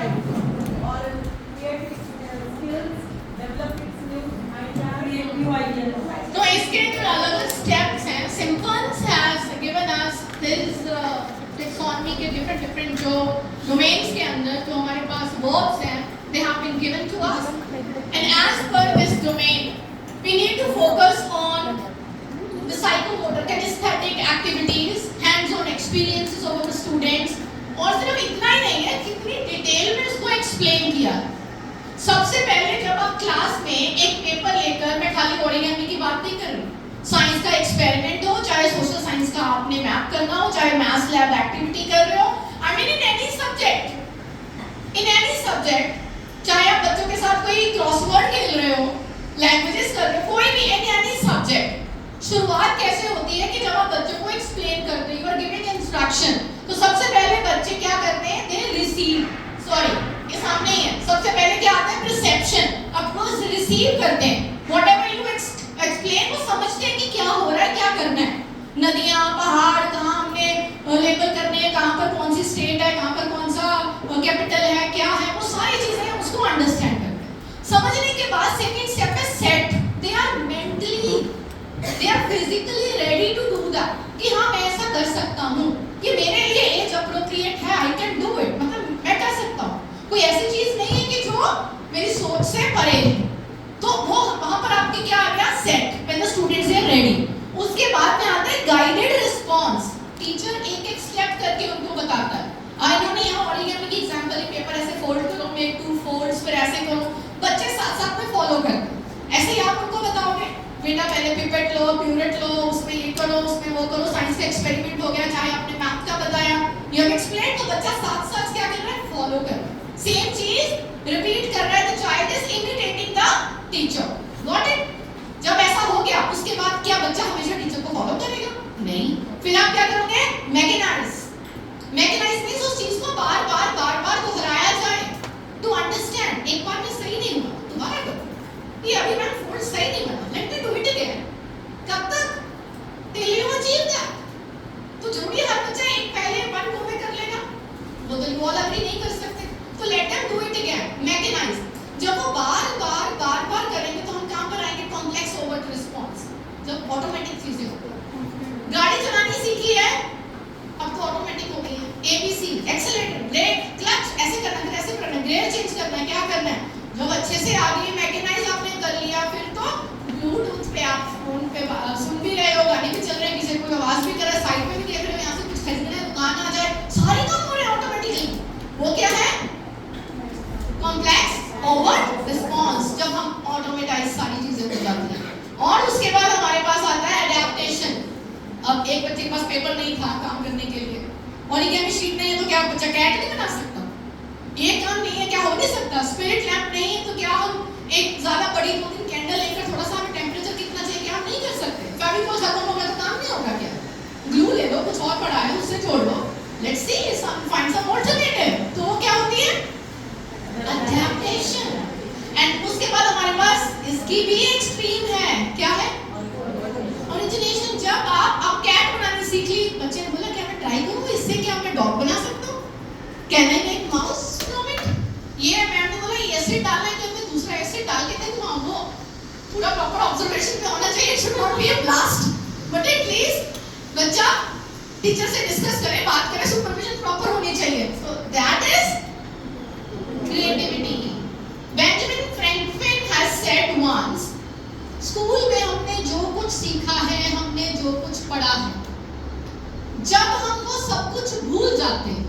और create skills, develop its new ideas, create new ideas. तो इसके जो अलग स्टेप्स हैं, Simpson has given us this taxonomy के डिफरेंट जो डोमेन्स के अंदर जो हमारे पास वर्ब्स हैं, they have been given to us, and as per this domain we need to focus on the psychomotor kinesthetic activities, hands on experiences of our students. और सिर्फ इतना ही नहीं है, कितनी डिटेल में उसको एक्सप्लेन किया। सबसे पहले जब आप क्लास में एक पेपर लेकर, मैं खाली ओरिगेमी की बात नहीं कर रही, साइंस का एक्सपेरिमेंट हो, चाहे सोशल साइंस का आपने मैप करना हो, चाहे मैथ्स लैब एक्टिविटी कर रहे हो, I mean in any subject, चाहे आप बच्चों के साथ कोई क्रॉसवर्ड खेल रहे हो, लैंग्वेजेस कर रहे हो, कोई भी एनी सब्जेक्ट, शुरुआत कैसे होती है कि जब आप बच्चों को एक्सप्लेन करते हो, यू आर गिविंग इंस्ट्रक्शन, तो सबसे पहले बच्चे क्या करते हैं, दे रिसीव, सॉरी ये सामने ही है, सबसे पहले क्या आता है, परसेप्शन, अब वो रिसीव करते हैं, व्हाटएवर यू एक्सप्लेन, वो समझते हैं कि क्या हो रहा है, क्या करना है, नदियाँ, पहाड़, कहाँ हमने लेबल करने हैं, कहाँ पर कौन सी स्टेट है, कहाँ पर कौन सा कैपिटल है, क्या है, वो सारी चीजें उसको अंडरस्टैंड करते हैं। समझने के बाद सेकंड स्टेप है set, they are mentally, they are physically ready to do that, कि हाँ मैं ऐसा कर सकता हूँ, ये मेरे लिए एज अप्रोप्रिएट है, आई कैन डू इट, मतलब मैं कर सकता हूँ, कोई ऐसी चीज नहीं है कि जो मेरी सोच से परे है, तो वो वहां पर आपके क्या आ गया, set, when the students are ready. उसके बाद में आता है गाइडेड रिस्पांस, टीचर एक एक स्टेप करके उनको बताता है, इन्होंने यहाँ ओरिगेमी की एग्जांपल, पेपर ऐसे फोल्ड करो, मेक 2 फोल्ड्स, फिर ऐसे करो, बच्चे साथ साथ में फॉलो करते हैं। ऐसे ही आप उनको बताओगे, बेटा पहले पिपेट लो, प्यूरेट लो, उसमें ये करो, उसमें वो करो, साइंस का एक्सपेरिमेंट हो गया, चाहे आपने मैथ का बताया, यू हैव एक्सप्लेन, तो बच्चा साथ साथ क्या कर रहा है, फॉलो कर रहा है, सेम चीज रिपीट कर रहा है, the child is imitating the teacher, got it. जब ऐसा हो गया, उसके बाद क्या बच्चा हमेशा टीचर को फॉलो करेगा, नहीं, फिर आप क्या करोगे, मैकेनाइज मींस उस चीज को बार बार दोहराया जाए, टू अंडरस्टैंड, एक बार में सही नहीं हुआ, दोबारा करो, ये अभी मैंने फोल्ड सही नहीं बना, let me do it again, कब तक, टिल यू अचीव दैट। तो जरूरी हर बच्चा एक पहले 1 को में कर लेगा, वो तो यू ऑल अग्री नहीं कर सकते, तो let them do it again, mechanise, जब वो बार करेंगे तो हम कहां पर आएंगे, कॉम्प्लेक्स ओवर्ट रिस्पांस, जब ऑटोमेटिक चीजें होती हैं, गाड़ी चलानी सीखी है, अब तो ऑटोमेटिक हो गई है, एबीसी, एक्सेलेरेटर, ब्रेक, क्लच, ऐसे करना है, ऐसे करना है, गियर चेंज करना है, क्या करना है, जब अच्छे से आ गई, मैकेनाइज आपने कर लिया, फिर तो ब्लूटूथ पे आप फोन पे सुन भी रहे हो, गाड़ी भी चल रहे हैं, किसी कोई आवाज भी कर रहा है, साइड में भी देख रहे हो, यहाँ से कुछ खरीदना है, दुकान आ जाए, सारे काम हो रहे हैं ऑटोमेटिकली, वो क्या है, कॉम्प्लेक्स ओवर्ट रिस्पांस, जब हम ऑटोमेटाइज सारी चीजें हो जाती हैं। और उसके बाद हमारे पास आता है एडेप्टेशन। अब एक बच्चे के पास पेपर नहीं था काम करने के लिए, ओरिगेमी शीट नहीं है, तो क्या बच्चा कैट नहीं बना सकता, ये काम नहीं है, क्या हो नहीं सकता, स्पिरिट लैंप नहीं है, तो क्या हम एक ज्यादा बड़ी 2-3 कैंडल लेकर थोड़ा सा हमें टेम्परेचर कितना चाहिए, क्या हम नहीं कर सकते, फेविकोल खत्म हो गया तो काम नहीं होगा क्या, ग्लू ले लो, कुछ और पड़ा है उससे जोड़ लो, let's see find some alternative, तो वो क्या होती है, अडैप्टेशन। एंड उसके बाद हमारे पास इसकी भी एक स्ट्रीम है, क्या है, ओरिजिनेशन। जब आप कैट बनानी सीख ली, बच्चे ने बोला क्या मैं ट्राई करूं, इससे क्या मैं डॉग बना सकता हूं, can I make mouse from it, ये मैम ने बोला ये एसिड डालना है, तो मैं दूसरा एसिड डाल के देखूं, हाँ वो पूरा प्रॉपर ऑब्जर्वेशन में होना चाहिए, it should not be a blast, but at least बच्चा टीचर से डिस्कस करे, बात करे, सुपरविजन प्रॉपर होनी चाहिए, so that is creativity. Benjamin Franklin has said once, school में हमने जो कुछ सीखा है, हमने जो कुछ पढ़ा है, जब हम वो सब कुछ भूल जाते हैं,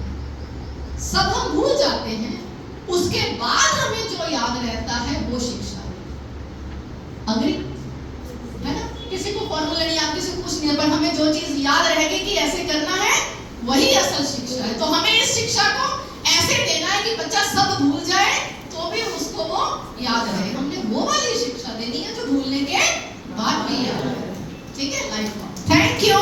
उसके बाद हमें जो याद रहता है वो शिक्षा है। अग्री है ना, किसी को फॉर्मूला नहीं याद, किसी को कुछ नहीं, पर हमें जो चीज याद रहेगी कि ऐसे करना है, वही असल शिक्षा है। तो हमें इस शिक्षा को ऐसे देना है कि बच्चा सब भूल जाए तो भी उसको वो याद रहे। हमने वो वाली शिक्षा देनी है जो भूलने के बाद भी याद रहे। ठीक है, लाइफ। Thank you.